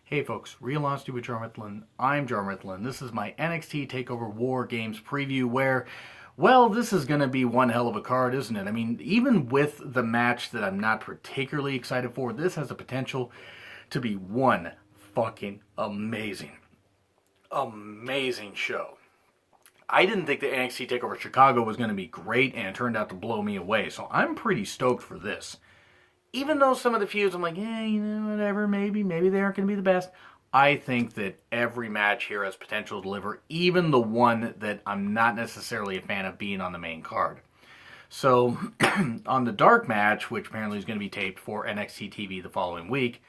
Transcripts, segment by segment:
Hey folks, Real Honesty with Jarmuthlin. I'm Jarmuthlin. This is my NXT Takeover War Games preview where, well, this is going to be one hell of a card, isn't it? I mean, even with the match that I'm not particularly excited for, this has the potential to be one fucking amazing show. I didn't think the NXT Takeover Chicago was going to be great, and it turned out to blow me away, so I'm pretty stoked for this. Even though some of the feuds I'm like, whatever, maybe they aren't going to be the best. I think that every match here has potential to deliver, even the one that I'm not necessarily a fan of being on the main card. So, on the dark match, which apparently is going to be taped for NXT TV the following week,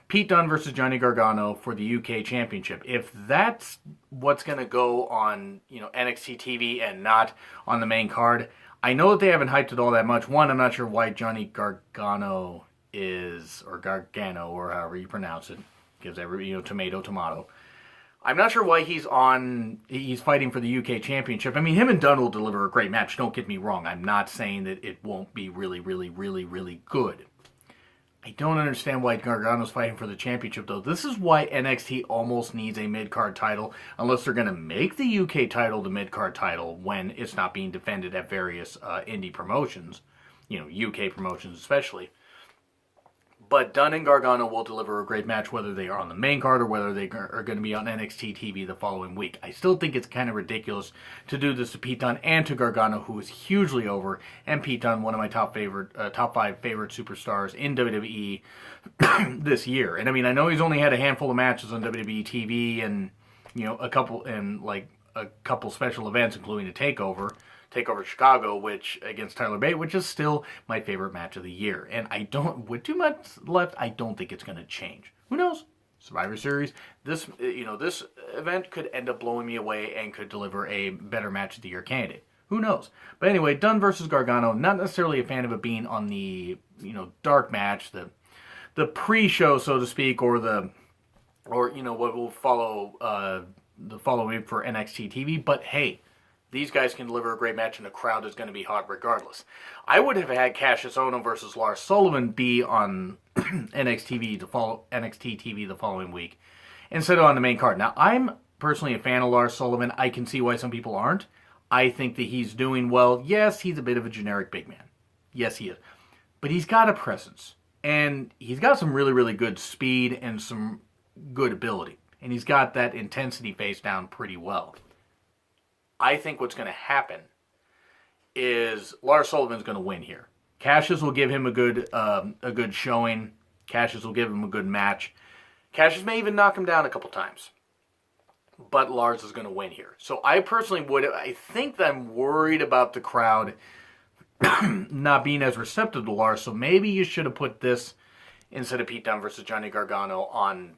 Pete Dunne versus Johnny Gargano for the UK Championship. If that's what's going to go on, NXT TV and not on the main card, I know that they haven't hyped it all that much. One, I'm not sure why Johnny Gargano is, or Gargano, or however you pronounce it. Gives every, tomato. I'm not sure why he's fighting for the UK Championship. I mean, him and Dunne will deliver a great match. Don't get me wrong. I'm not saying that it won't be really, really, really, really good. I don't understand why Gargano's fighting for the championship, though. This is why NXT almost needs a mid-card title, unless they're going to make the UK title the mid-card title when it's not being defended at various indie promotions, UK promotions especially. But Dunne and Gargano will deliver a great match whether they are on the main card or whether they are going to be on NXT TV the following week. I still think it's kind of ridiculous to do this to Pete Dunne and to Gargano, who is hugely over, and Pete Dunne, one of my top 5 favorite superstars in WWE this year. And I mean, I know he's only had a handful of matches on WWE TV and a couple special events, including a Takeover Chicago, which against Tyler Bate, which is still my favorite match of the year. And with 2 months left, I don't think it's going to change. Who knows? Survivor Series. This event could end up blowing me away and could deliver a better match of the year candidate. Who knows? But anyway, Dunne versus Gargano. Not necessarily a fan of it being on the dark match, the pre-show, so to speak, or what will follow the following week for NXT TV. But hey, these guys can deliver a great match, and the crowd is going to be hot regardless. I would have had Cassius Ohno versus Lars Sullivan be on NXT TV the following week instead of on the main card. Now, I'm personally a fan of Lars Sullivan. I can see why some people aren't. I think that he's doing well. Yes, he's a bit of a generic big man. Yes, he is. But he's got a presence, and he's got some really, really good speed and some good ability. And he's got that intensity face down pretty well. I think what's going to happen is Lars Sullivan's going to win here. Cassius will give him a good showing. Cassius will give him a good match. Cassius may even knock him down a couple times. But Lars is going to win here. So I personally I think that I'm worried about the crowd not being as receptive to Lars. So maybe you should have put this instead of Pete Dunne versus Johnny Gargano on,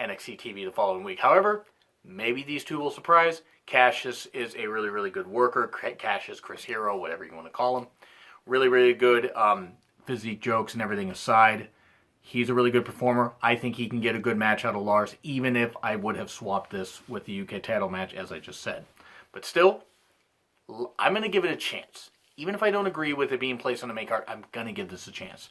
NXT TV the following week. However, maybe these two will surprise. Cassius is a really, really good worker. Cassius, Chris Hero, whatever you want to call him. Really, really good physique jokes and everything aside. He's a really good performer. I think he can get a good match out of Lars, even if I would have swapped this with the UK title match, as I just said. But still, I'm going to give it a chance. Even if I don't agree with it being placed on the main card, I'm going to give this a chance.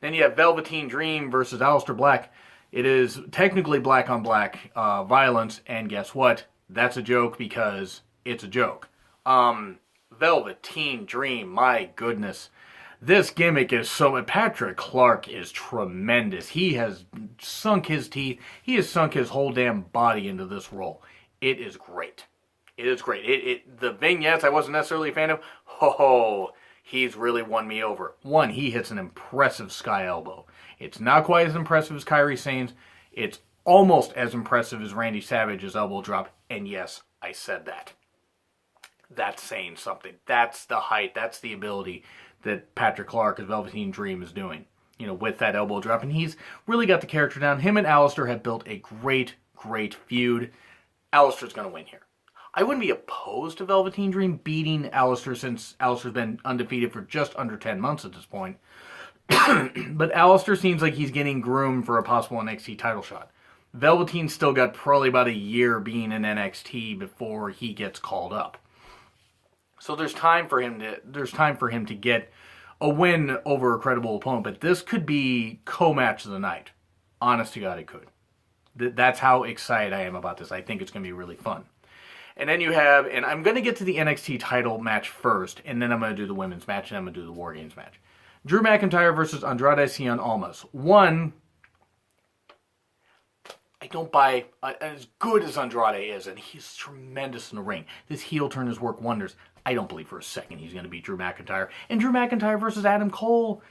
Then you have Velveteen Dream versus Aleister Black. It is technically black on black violence, and guess what? That's a joke because it's a joke. Velveteen Dream, my goodness. This gimmick is so... Patrick Clark is tremendous. He has sunk his teeth. He has sunk his whole damn body into this role. It is great. It is great. The vignettes I wasn't necessarily a fan of. He's really won me over. One, he hits an impressive sky elbow. It's not quite as impressive as Kairi Sane's. It's almost as impressive as Randy Savage's elbow drop. And yes, I said that. That's saying something. That's the height. That's the ability that Patrick Clark as Velveteen Dream is doing, with that elbow drop. And he's really got the character down. Him and Aleister have built a great, great feud. Aleister's going to win here. I wouldn't be opposed to Velveteen Dream beating Aleister since Aleister's been undefeated for just under 10 months at this point. But Aleister seems like he's getting groomed for a possible NXT title shot. Velveteen's still got probably about a year being in NXT before he gets called up. So there's time for him to get a win over a credible opponent. But this could be co-match of the night. Honest to God, it could. That's how excited I am about this. I think it's going to be really fun. And then you have, and I'm going to get to the NXT title match first, and then I'm going to do the women's match, and I'm going to do the War Games match. Drew McIntyre versus Andrade Cien Almas. One, I don't buy, as good as Andrade is, and he's tremendous in the ring, this heel turn has worked wonders. I don't believe for a second he's going to beat Drew McIntyre. And Drew McIntyre versus Adam Cole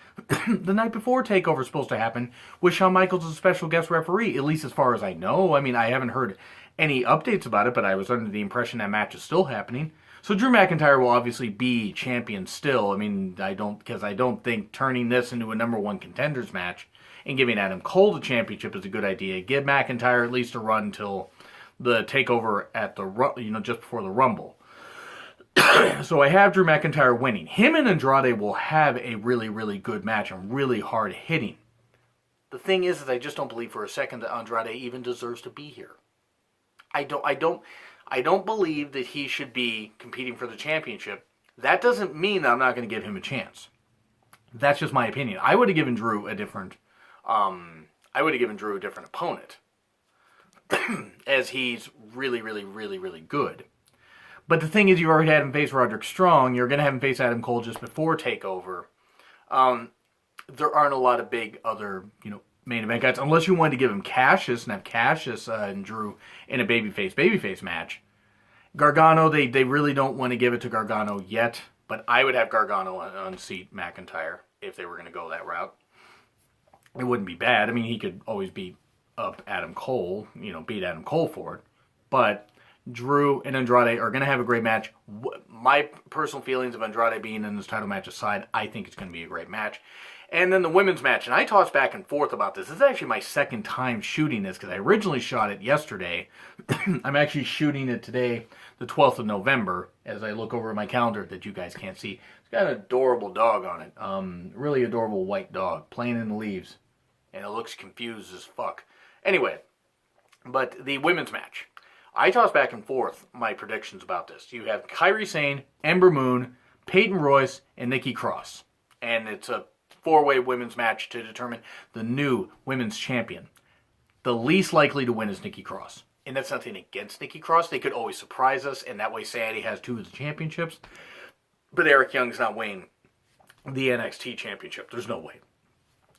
the night before Takeover is supposed to happen with Shawn Michaels as a special guest referee, at least as far as I know. I mean, I haven't heard any updates about it, but I was under the impression that match is still happening. So Drew McIntyre will obviously be champion still. I mean, I don't think turning this into a number one contenders match and giving Adam Cole the championship is a good idea. Give McIntyre at least a run until the Takeover at the just before the Rumble. So I have Drew McIntyre winning. Him and Andrade will have a really, really good match and really hard hitting. The thing is I just don't believe for a second that Andrade even deserves to be here. I don't believe that he should be competing for the championship. That doesn't mean that I'm not going to give him a chance. That's just my opinion. I would have given Drew a different opponent, as he's really, really, really, really good. But the thing is, you already had him face Roderick Strong. You're going to have him face Adam Cole just before TakeOver. There aren't a lot of big other, main event guys, unless you wanted to give him Cassius and have Cassius and Drew in a babyface match. Gargano, they really don't want to give it to Gargano yet, but I would have Gargano unseat McIntyre if they were going to go that route. It wouldn't be bad. I mean, he could always beat up Adam Cole, beat Adam Cole for it. But Drew and Andrade are going to have a great match. My personal feelings of Andrade being in this title match aside, I think it's going to be a great match. And then the women's match, and I tossed back and forth about this. This is actually my second time shooting this, because I originally shot it yesterday. I'm actually shooting it today, the 12th of November, as I look over at my calendar that you guys can't see. It's got an adorable dog on it. Really adorable white dog, playing in the leaves. And it looks confused as fuck. Anyway, but the women's match. I tossed back and forth my predictions about this. You have Kairi Sane, Ember Moon, Peyton Royce, and Nikki Cross. And it's a four-way women's match to determine the new women's champion. The least likely to win is Nikki Cross. And that's nothing against Nikki Cross. They could always surprise us, and that way Sandy has two of the championships. But Eric Young's not winning the NXT championship. There's no way.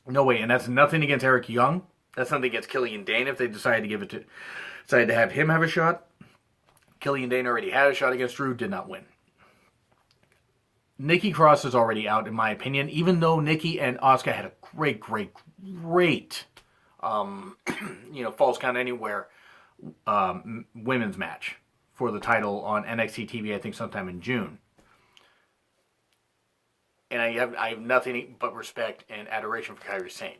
No way. And that's nothing against Eric Young. That's nothing against Killian Dane if they decided to have him have a shot. Killian Dane already had a shot against Drew, did not win. Nikki Cross is already out, in my opinion, even though Nikki and Asuka had a great Falls Count Anywhere women's match for the title on NXT TV, I think sometime in June. And I have nothing but respect and adoration for Kairi Sane.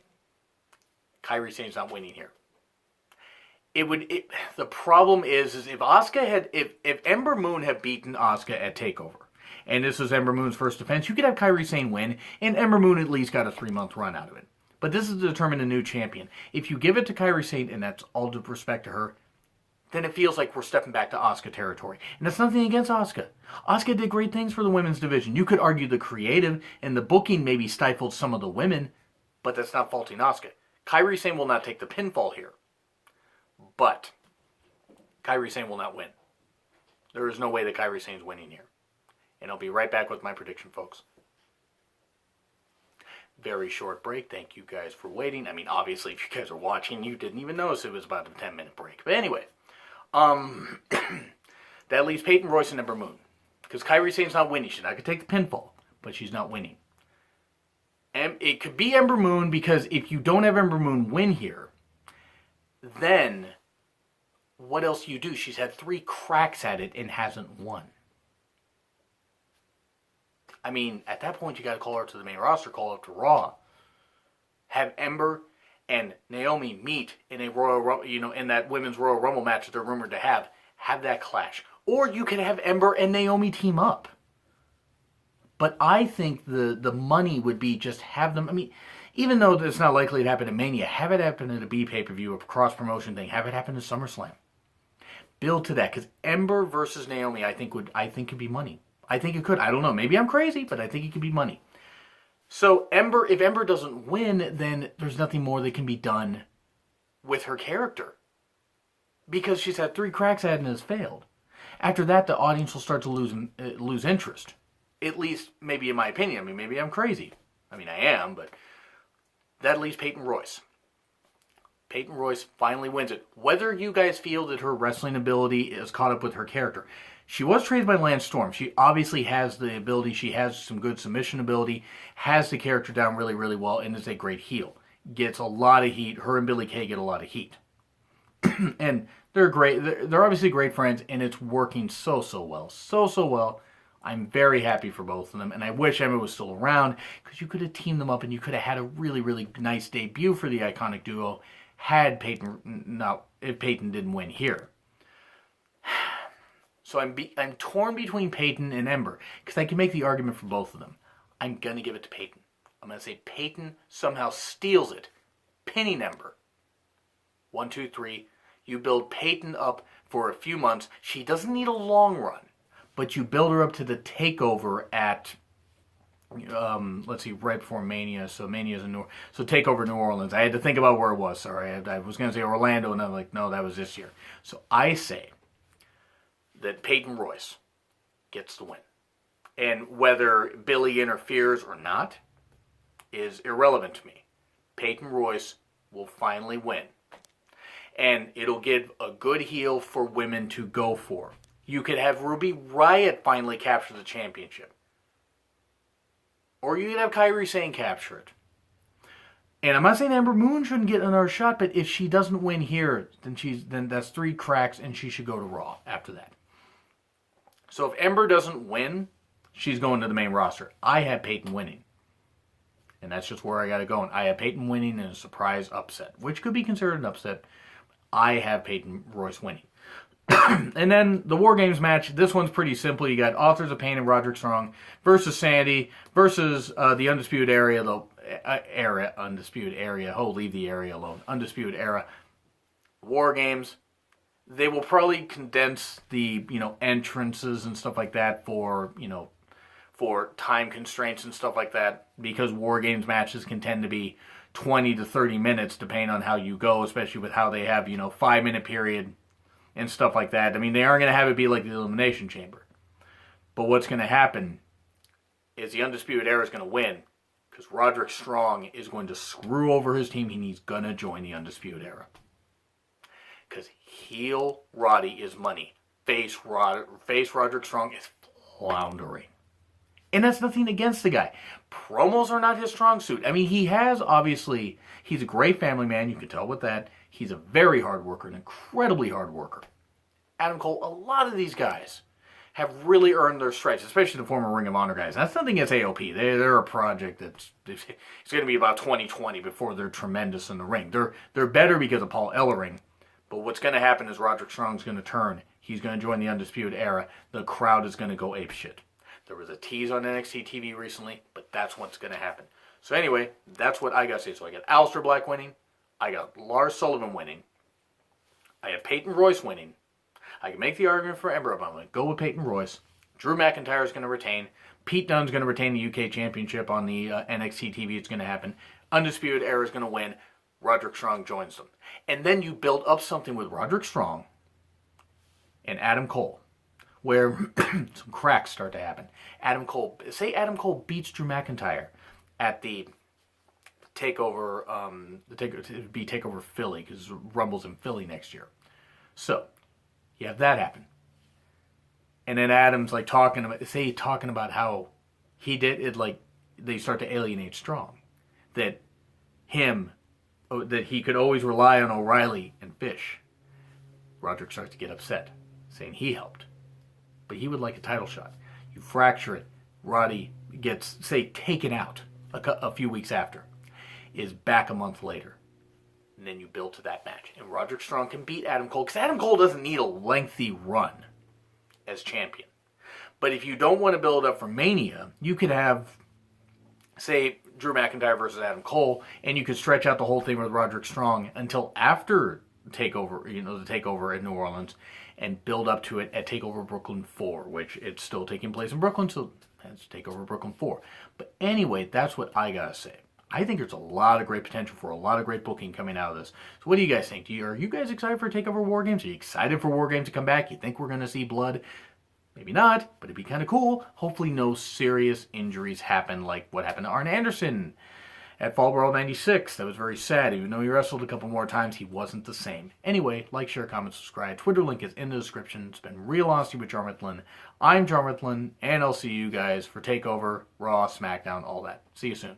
Kairi Sane's not winning here. The problem is if Asuka if Ember Moon had beaten Asuka at TakeOver, and this was Ember Moon's first defense, you could have Kairi Sane win, and Ember Moon at least got a 3-month run out of it. But this is to determine a new champion. If you give it to Kairi Sane, and that's all due respect to her, then it feels like we're stepping back to Asuka territory. And that's nothing against Asuka. Asuka did great things for the women's division. You could argue the creative and the booking maybe stifled some of the women, but that's not faulting Asuka. Kairi Sane will not take the pinfall here. But Kairi Sane will not win. There is no way that Kairi Sane's winning here. And I'll be right back with my prediction, folks. Very short break. Thank you guys for waiting. I mean, obviously, if you guys are watching, you didn't even notice it was about a 10-minute break. But anyway, that leaves Peyton Royce and Ember Moon. Because Kairi Sane's not winning. She's not going to take the pinfall, but she's not winning. And it could be Ember Moon, because if you don't have Ember Moon win here, then what else do you do? She's had 3 cracks at it and hasn't won. I mean, at that point, you got to call her to the main roster, call her up to Raw. Have Ember and Naomi meet in a Royal Rumble, in that Women's Royal Rumble match that they're rumored to have. Have that clash. Or you can have Ember and Naomi team up. But I think the money would be just have them. I mean, even though it's not likely to happen at Mania, have it happen at a B pay-per-view, a cross-promotion thing. Have it happen at SummerSlam. Build to that, because Ember versus Naomi, I think could be money. I think it could. I don't know. Maybe I'm crazy, but I think it could be money. So if Ember doesn't win, then there's nothing more that can be done with her character. because she's had 3 cracks at it and has failed. After that, the audience will start to lose interest. At least, maybe in my opinion. I mean, maybe I'm crazy. I mean, I am, but that leaves Peyton Royce. Peyton Royce finally wins it. Whether you guys feel that her wrestling ability is caught up with her character. She was trained by Lance Storm. She obviously has the ability. She has some good submission ability. Has the character down really, really well, and is a great heel. Gets a lot of heat. Her and Billie Kay get a lot of heat. And they're great. They're obviously great friends, and it's working so well. So well. I'm very happy for both of them, and I wish Emma was still around, because you could have teamed them up, and you could have had a really, really nice debut for the iconic duo had if Peyton didn't win here. So I'm torn between Peyton and Ember, because I can make the argument for both of them. I'm going to give it to Peyton. I'm going to say Peyton somehow steals it, pinning Ember. 1, 2, 3. You build Peyton up for a few months. She doesn't need a long run, but you build her up to the takeover at, let's see, right before Mania. So Mania's in so Takeover New Orleans. I had to think about where it was. Sorry, I was going to say Orlando, and I'm like, no, that was this year. So I say that Peyton Royce gets the win. And whether Billie interferes or not is irrelevant to me. Peyton Royce will finally win. And it'll give a good heel for women to go for. You could have Ruby Riott finally capture the championship. Or you could have Kairi Sane capture it. And I'm not saying Ember Moon shouldn't get another shot, but if she doesn't win here, then that's 3 cracks, and she should go to Raw after that. So if Ember doesn't win, she's going to the main roster. I have Peyton winning. And that's just where I got it going. I have Peyton winning in a surprise upset, which could be considered an upset. I have Peyton Royce winning. And then the War Games match, this one's pretty simple. You got Authors of Pain and Roderick Strong versus Sandy versus the Undisputed Era, Undisputed Area. Oh, leave the area alone. Undisputed Era. War Games. They will probably condense the, entrances and stuff like that for time constraints and stuff like that, because War Games matches can tend to be 20 to 30 minutes depending on how you go, especially with how they have, 5-minute period and stuff like that. I mean, they aren't going to have it be like the Elimination Chamber. But what's going to happen is the Undisputed Era is going to win, because Roderick Strong is going to screw over his team, and he's going to join the Undisputed Era. Because heel Roddy is money. Face Roderick Strong is floundering. And that's nothing against the guy. Promos are not his strong suit. I mean, he's a great family man. You can tell with that. He's a very hard worker, an incredibly hard worker. Adam Cole, a lot of these guys have really earned their stripes, especially the former Ring of Honor guys. That's nothing against AOP. They're a project it's going to be about 2020 before they're tremendous in the ring. They're better because of Paul Ellering. But what's going to happen is Roderick Strong's going to turn. He's going to join the Undisputed Era. The crowd is going to go apeshit. There was a tease on NXT TV recently, but that's what's going to happen. So anyway, that's what I got to say. So I got Aleister Black winning. I got Lars Sullivan winning. I have Peyton Royce winning. I can make the argument for Ember, but I'm going to go with Peyton Royce. Drew McIntyre is going to retain. Pete Dunne's going to retain the UK Championship on the NXT TV. It's going to happen. Undisputed Era is going to win. Roderick Strong joins them. And then you build up something with Roderick Strong and Adam Cole, where some cracks start to happen. Adam Cole beats Drew McIntyre at the Takeover, it'd be Takeover Philly, because Rumble's in Philly next year. So, you have that happen. And then Adam's talking about how he did it, they start to alienate Strong. That he could always rely on O'Reilly and Fish. Roderick starts to get upset, saying he helped. But he would like a title shot. You fracture it. Roddy gets, taken out a few weeks after. Is back a month later. And then you build to that match. And Roderick Strong can beat Adam Cole, because Adam Cole doesn't need a lengthy run as champion. But if you don't want to build up for Mania, you could have, Drew McIntyre versus Adam Cole, and you could stretch out the whole thing with Roderick Strong until after Takeover, the Takeover in New Orleans, and build up to it at Takeover Brooklyn 4, which it's still taking place in Brooklyn, so that's Takeover Brooklyn 4. But anyway, that's what I gotta say. I think there's a lot of great potential for a lot of great booking coming out of this. So what do you guys think? Are you guys excited for Takeover War Games? Are you excited for War Games to come back? You think we're going to see blood? Maybe not, but it'd be kind of cool. Hopefully no serious injuries happen like what happened to Arn Anderson at Fall Brawl 96. That was very sad. Even though he wrestled a couple more times, he wasn't the same. Anyway, like, share, comment, subscribe. Twitter link is in the description. It's been Real Honesty with John Rithlin. I'm John Rithlin, and I'll see you guys for Takeover, Raw, SmackDown, all that. See you soon.